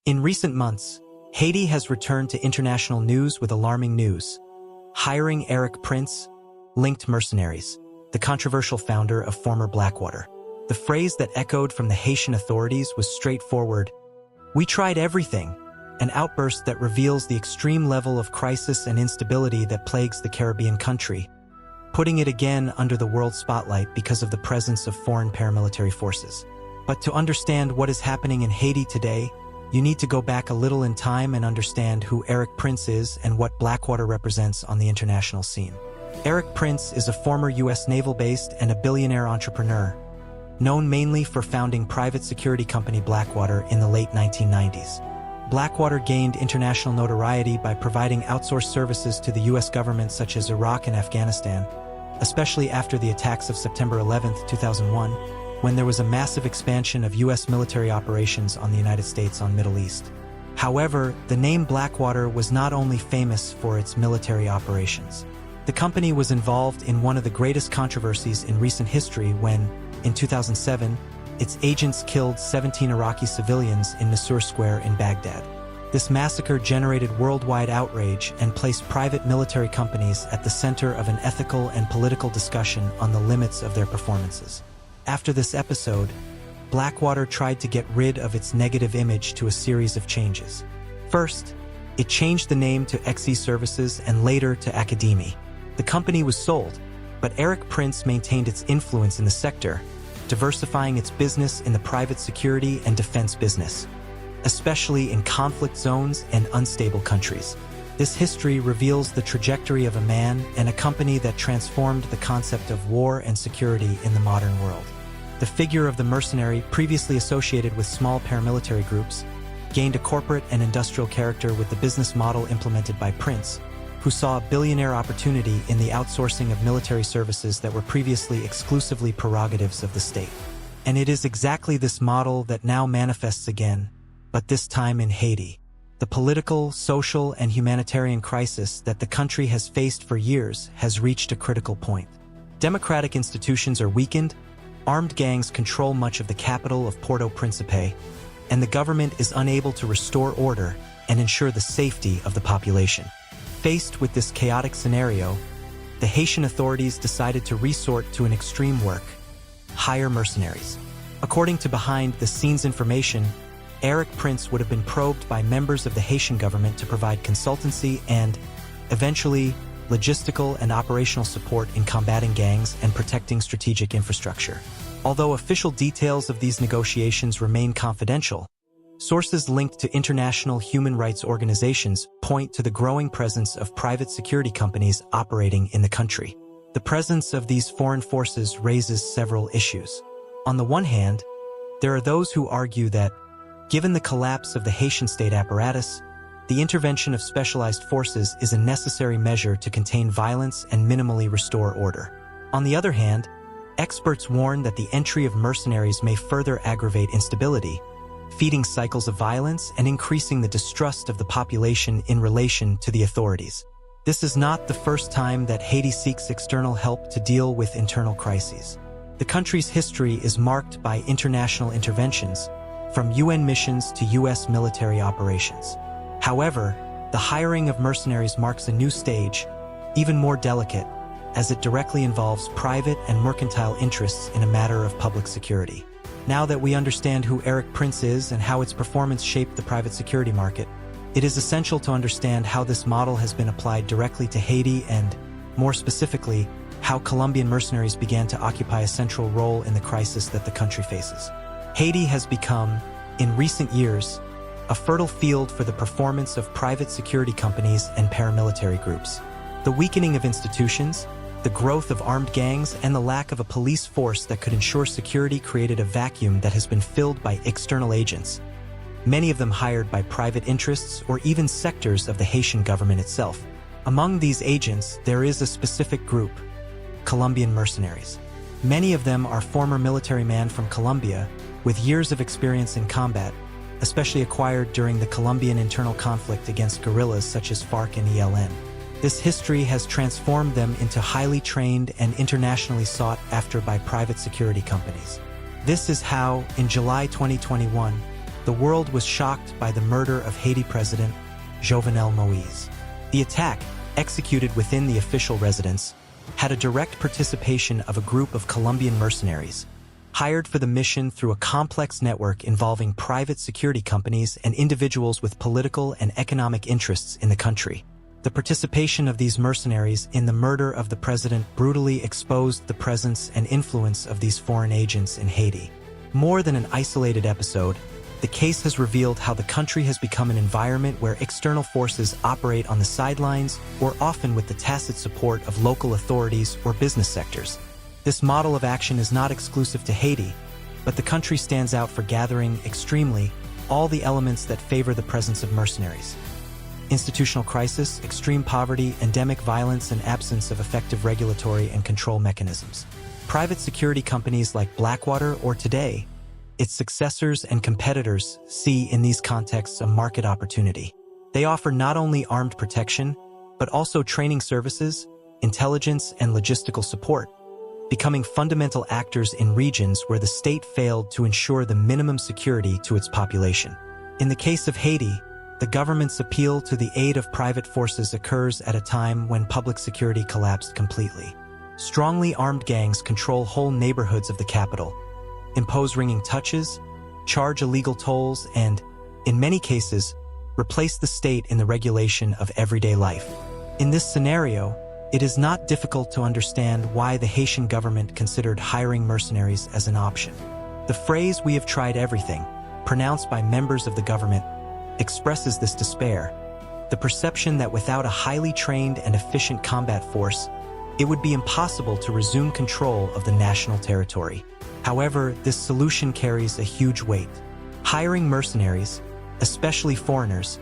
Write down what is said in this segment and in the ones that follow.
In recent months, Haiti has returned to international news with alarming news. Hiring Erik Prince, linked mercenaries, the controversial founder of former Blackwater. The phrase that echoed from the Haitian authorities was straightforward: "We tried everything," an outburst that reveals the extreme level of crisis and instability that plagues the Caribbean country, putting it again under the world spotlight because of the presence of foreign paramilitary forces. But to understand what is happening in Haiti today, you need to go back a little in time and understand who Erik Prince is and what Blackwater represents on the international scene. Erik Prince is a former U.S. naval-based and a billionaire entrepreneur, known mainly for founding private security company Blackwater in the late 1990s. Blackwater gained international notoriety by providing outsourced services to the U.S. government such as Iraq and Afghanistan, especially after the attacks of September 11, 2001, when there was a massive expansion of U.S. military operations on the United States on Middle East. However, the name Blackwater was not only famous for its military operations. The company was involved in one of the greatest controversies in recent history when, in 2007, its agents killed 17 Iraqi civilians in Nisour Square in Baghdad. This massacre generated worldwide outrage and placed private military companies at the center of an ethical and political discussion on the limits of their performances. After this episode, Blackwater tried to get rid of its negative image to a series of changes. First, it changed the name to ex-Services and later to Academy. The company was sold, but Erik Prince maintained its influence in the sector, diversifying its business in the private security and defense business, especially in conflict zones and unstable countries. This history reveals the trajectory of a man and a company that transformed the concept of war and security in the modern world. The figure of the mercenary, previously associated with small paramilitary groups, gained a corporate and industrial character with the business model implemented by Prince, who saw a billionaire opportunity in the outsourcing of military services that were previously exclusively prerogatives of the state. And it is exactly this model that now manifests again, but this time in Haiti. The political, social, and humanitarian crisis that the country has faced for years has reached a critical point. Democratic institutions are weakened, armed gangs control much of the capital of Port-au-Principe, and the government is unable to restore order and ensure the safety of the population. Faced with this chaotic scenario, the Haitian authorities decided to resort to an extreme work: hire mercenaries. According to behind-the-scenes information, Erik Prince would have been probed by members of the Haitian government to provide consultancy and, eventually, logistical and operational support in combating gangs and protecting strategic infrastructure. Although official details of these negotiations remain confidential, sources linked to international human rights organizations point to the growing presence of private security companies operating in the country. The presence of these foreign forces raises several issues. On the one hand, there are those who argue that, given the collapse of the Haitian state apparatus, the intervention of specialized forces is a necessary measure to contain violence and minimally restore order. On the other hand, experts warn that the entry of mercenaries may further aggravate instability, feeding cycles of violence and increasing the distrust of the population in relation to the authorities. This is not the first time that Haiti seeks external help to deal with internal crises. The country's history is marked by international interventions, from UN missions to U.S. military operations. However, the hiring of mercenaries marks a new stage, even more delicate, as it directly involves private and mercantile interests in a matter of public security. Now that we understand who Erik Prince is and how its performance shaped the private security market, it is essential to understand how this model has been applied directly to Haiti and, more specifically, how Colombian mercenaries began to occupy a central role in the crisis that the country faces. Haiti has become, in recent years, a fertile field for the performance of private security companies and paramilitary groups. The weakening of institutions, the growth of armed gangs, and the lack of a police force that could ensure security created a vacuum that has been filled by external agents, many of them hired by private interests or even sectors of the Haitian government itself. Among these agents, there is a specific group: Colombian mercenaries. Many of them are former military men from Colombia, with years of experience in combat, especially acquired during the Colombian internal conflict against guerrillas such as FARC and ELN. This history has transformed them into highly trained and internationally sought after by private security companies. This is how, in July 2021, the world was shocked by the murder of Haiti President Jovenel Moïse. The attack, executed within the official residence, had a direct participation of a group of Colombian mercenaries, hired for the mission through a complex network involving private security companies and individuals with political and economic interests in the country. The participation of these mercenaries in the murder of the president brutally exposed the presence and influence of these foreign agents in Haiti. More than an isolated episode, the case has revealed how the country has become an environment where external forces operate on the sidelines or often with the tacit support of local authorities or business sectors. This model of action is not exclusive to Haiti, but the country stands out for gathering extremely all the elements that favor the presence of mercenaries. Institutional crisis, extreme poverty, endemic violence, and absence of effective regulatory and control mechanisms. Private security companies like Blackwater or today, its successors and competitors see in these contexts a market opportunity. They offer not only armed protection, but also training services, intelligence, and logistical support, becoming fundamental actors in regions where the state failed to ensure the minimum security to its population. In the case of Haiti, the government's appeal to the aid of private forces occurs at a time when public security collapsed completely. Strongly armed gangs control whole neighborhoods of the capital, impose ringing touches, charge illegal tolls, and, in many cases, replace the state in the regulation of everyday life. In this scenario, it is not difficult to understand why the Haitian government considered hiring mercenaries as an option. The phrase "we have tried everything," pronounced by members of the government, expresses this despair, the perception that without a highly trained and efficient combat force, it would be impossible to resume control of the national territory. However, this solution carries a huge weight. Hiring mercenaries, especially foreigners,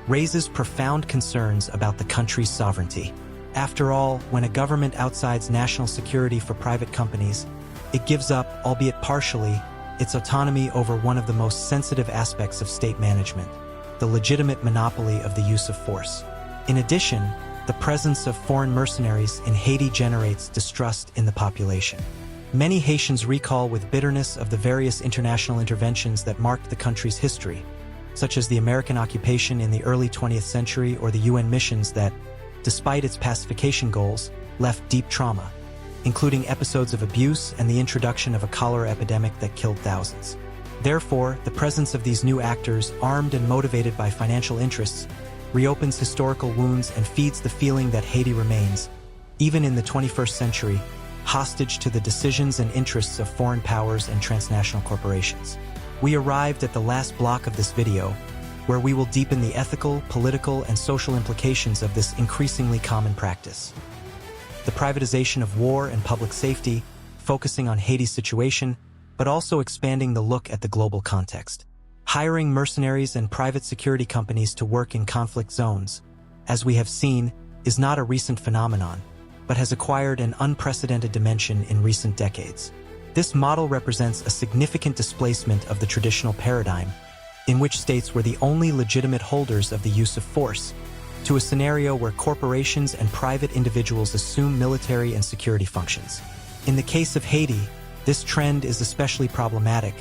raises profound concerns about the country's sovereignty. After all, when a government outsides national security for private companies, it gives up, albeit partially, its autonomy over one of the most sensitive aspects of state management, the legitimate monopoly of the use of force. In addition, the presence of foreign mercenaries in Haiti generates distrust in the population. Many Haitians recall with bitterness of the various international interventions that marked the country's history, such as the American occupation in the early 20th century or the UN missions that, despite its pacification goals, left deep trauma, including episodes of abuse and the introduction of a cholera epidemic that killed thousands. Therefore, the presence of these new actors, armed and motivated by financial interests, reopens historical wounds and feeds the feeling that Haiti remains, even in the 21st century, hostage to the decisions and interests of foreign powers and transnational corporations. We arrived at the last block of this video, where we will deepen the ethical, political, and social implications of this increasingly common practice. The privatization of war and public safety, focusing on Haiti's situation, but also expanding the look at the global context. Hiring mercenaries and private security companies to work in conflict zones, as we have seen, is not a recent phenomenon, but has acquired an unprecedented dimension in recent decades. This model represents a significant displacement of the traditional paradigm, in which states were the only legitimate holders of the use of force, to a scenario where corporations and private individuals assume military and security functions. In the case of Haiti, this trend is especially problematic,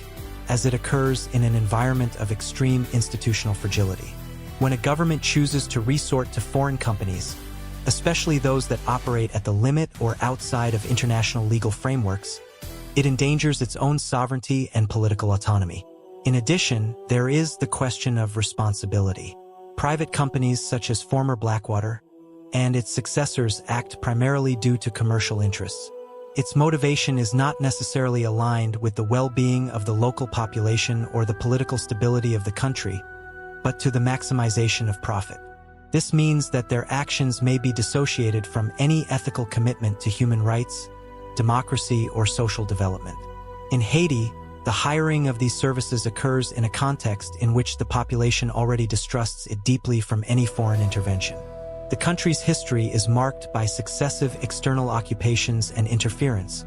as it occurs in an environment of extreme institutional fragility. When a government chooses to resort to foreign companies, especially those that operate at the limit or outside of international legal frameworks, it endangers its own sovereignty and political autonomy. In addition, there is the question of responsibility. Private companies such as former Blackwater and its successors act primarily due to commercial interests. Its motivation is not necessarily aligned with the well-being of the local population or the political stability of the country, but to the maximization of profit. This means that their actions may be dissociated from any ethical commitment to human rights, democracy, or social development. In Haiti, the hiring of these services occurs in a context in which the population already distrusts it deeply from any foreign intervention. The country's history is marked by successive external occupations and interference,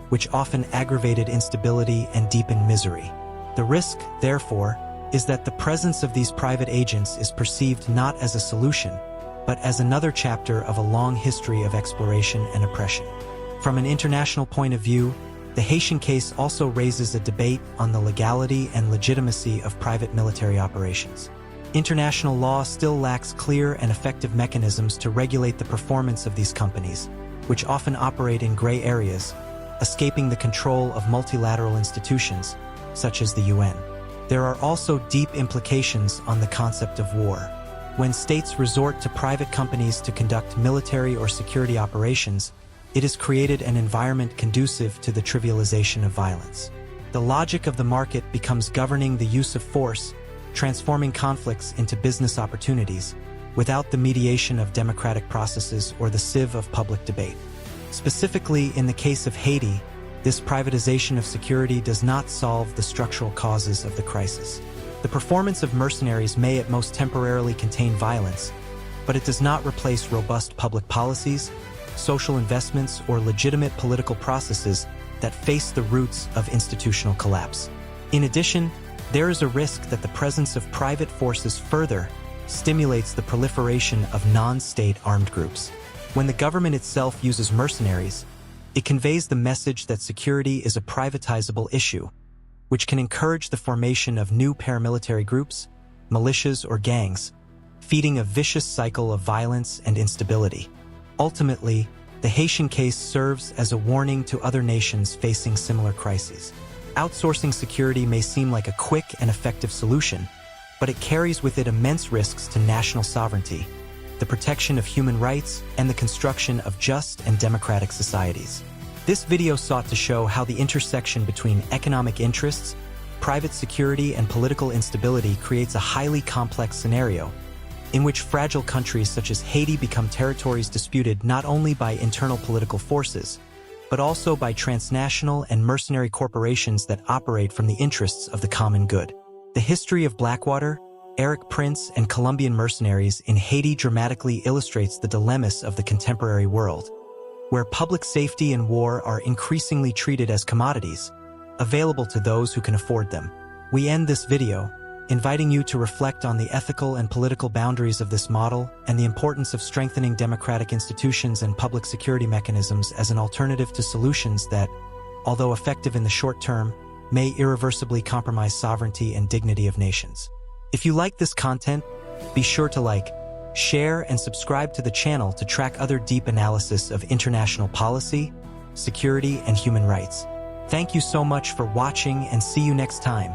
which often aggravated instability and deepened misery. The risk, therefore, is that the presence of these private agents is perceived not as a solution, but as another chapter of a long history of exploration and oppression. From an international point of view, The Haitian case also raises a debate on the legality and legitimacy of private military operations. International law still lacks clear and effective mechanisms to regulate the performance of these companies, which often operate in gray areas, escaping the control of multilateral institutions, such as the UN. There are also deep implications on the concept of war. When states resort to private companies to conduct military or security operations, it has created an environment conducive to the trivialization of violence. The logic of the market becomes governing the use of force, transforming conflicts into business opportunities, without the mediation of democratic processes or the sieve of public debate. Specifically, in the case of Haiti, this privatization of security does not solve the structural causes of the crisis. The performance of mercenaries may at most temporarily contain violence, but it does not replace robust public policies, social investments, or legitimate political processes that face the roots of institutional collapse. In addition, there is a risk that the presence of private forces further stimulates the proliferation of non-state armed groups. When the government itself uses mercenaries, it conveys the message that security is a privatizable issue, which can encourage the formation of new paramilitary groups, militias, or gangs, feeding a vicious cycle of violence and instability. Ultimately, the Haitian case serves as a warning to other nations facing similar crises. Outsourcing security may seem like a quick and effective solution, but it carries with it immense risks to national sovereignty, the protection of human rights, and the construction of just and democratic societies. This video sought to show how the intersection between economic interests, private security, and political instability creates a highly complex scenario in which fragile countries such as Haiti become territories disputed not only by internal political forces, but also by transnational and mercenary corporations that operate from the interests of the common good. The history of Blackwater, Erik Prince, and Colombian mercenaries in Haiti dramatically illustrates the dilemmas of the contemporary world, where public safety and war are increasingly treated as commodities, available to those who can afford them. We end this video inviting you to reflect on the ethical and political boundaries of this model and the importance of strengthening democratic institutions and public security mechanisms as an alternative to solutions that, although effective in the short term, may irreversibly compromise sovereignty and dignity of nations. If you like this content, be sure to like, share, and subscribe to the channel to track other deep analysis of international policy, security, and human rights. Thank you so much for watching, and see you next time.